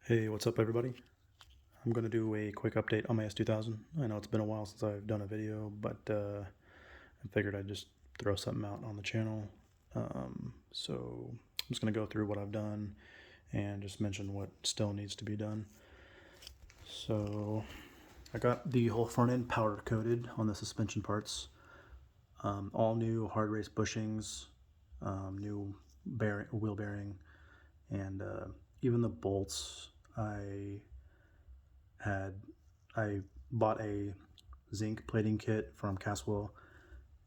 Hey, what's up everybody? I'm going to do a quick update on my S2000. I know it's been a while since I've done a video, but I figured I'd just throw something out on the channel. So I'm just going to go through what I've done and just mention what still needs to be done. So I got the whole front end powder coated on the suspension parts. All new hard race bushings, new wheel bearing, and even the bolts. I bought a zinc plating kit from Caswell,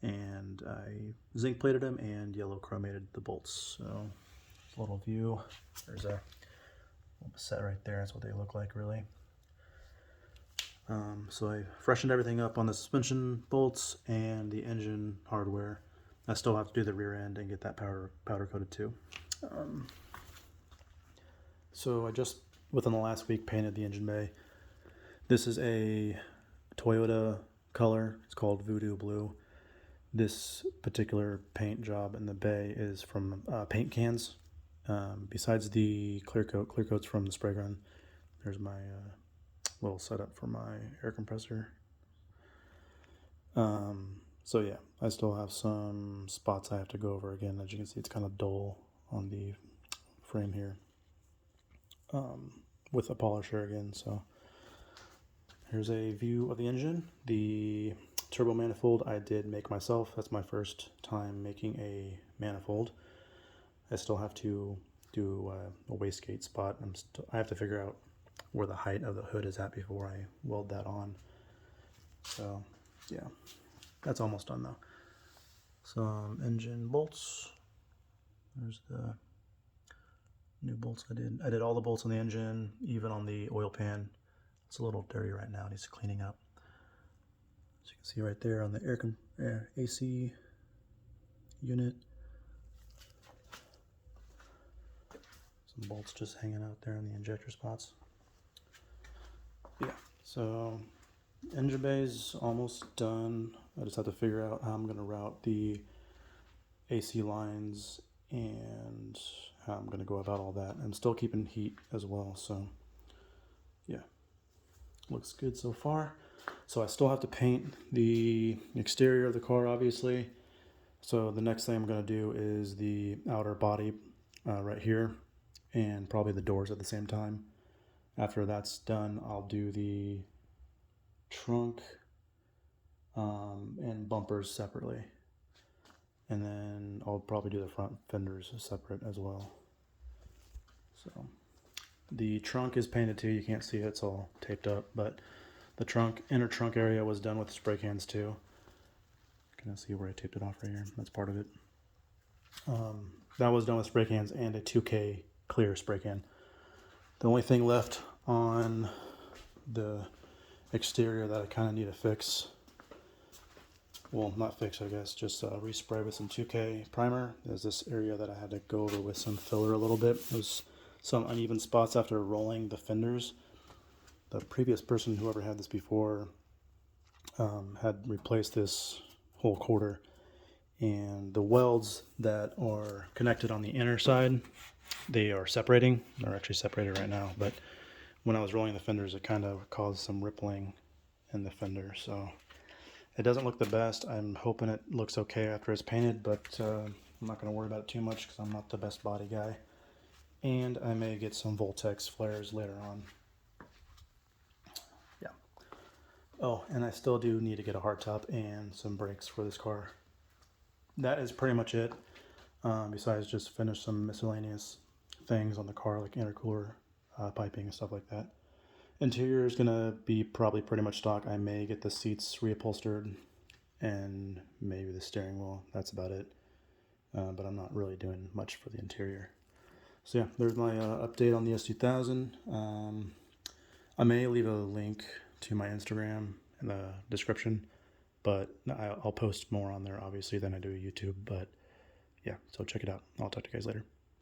and I zinc plated them and yellow chromated the bolts. So a little view. There's a little set right there. That's what they look like, really. So I freshened everything up on the suspension bolts and the engine hardware. I still have to do the rear end and get that powder coated too. So I just, within the last week, painted the engine bay. This is a Toyota color. It's called Voodoo Blue. This particular paint job in the bay is from paint cans. Besides the clear coat's from the spray gun. There's my little setup for my air compressor. So yeah, I still have some spots I have to go over again. As you can see, it's kind of dull on the frame here. With a polisher again. So here's a view of the engine. The turbo manifold I did make myself. That's my first time making a manifold. I still have to do a wastegate spot. I have to figure out where the height of the hood is at before I weld that on. So yeah, that's almost done though. Some engine bolts. There's the new bolts I did. I did all the bolts on the engine, even on the oil pan. It's a little dirty right now. It needs cleaning up. As you can see right there on the AC unit. Some bolts just hanging out there in the injector spots. Yeah, so engine bay's almost done. I just have to figure out how I'm going to route the AC lines and how I'm going to go about all that. I'm still keeping heat as well, so yeah, looks good so far. So I still have to paint the exterior of the car, obviously. So the next thing I'm going to do is the outer body right here, and probably the doors at the same time. After that's done, I'll do the trunk and bumpers separately. And then I'll probably do the front fenders separate as well. So the trunk is painted too. You can't see it, it's all taped up, but the inner trunk area was done with spray cans too. Can I see where I taped it off right here? That's part of it. That was done with spray cans and a 2K clear spray can. The only thing left on the exterior that I kind of need to fix, well, not fix, I guess, just respray with some 2K primer. There's this area that I had to go over with some filler a little bit. There's some uneven spots after rolling the fenders. The previous person, whoever had this before, had replaced this whole quarter, and the welds that are connected on the inner side, they are separating. They're actually separated right now, but when I was rolling the fenders, it kind of caused some rippling in the fender, so it doesn't look the best. I'm hoping it looks okay after it's painted, but I'm not going to worry about it too much because I'm not the best body guy. And I may get some Voltex flares later on. Yeah. Oh, and I still do need to get a hardtop and some brakes for this car. That is pretty much it. Besides just finish some miscellaneous things on the car, like intercooler piping and stuff like that. Interior is going to be probably pretty much stock. I may get the seats reupholstered and maybe the steering wheel. That's about it. But I'm not really doing much for the interior. So yeah, there's my update on the S2000. I may leave a link to my Instagram in the description, but I'll post more on there obviously than I do YouTube. But yeah, so check it out. I'll talk to you guys later.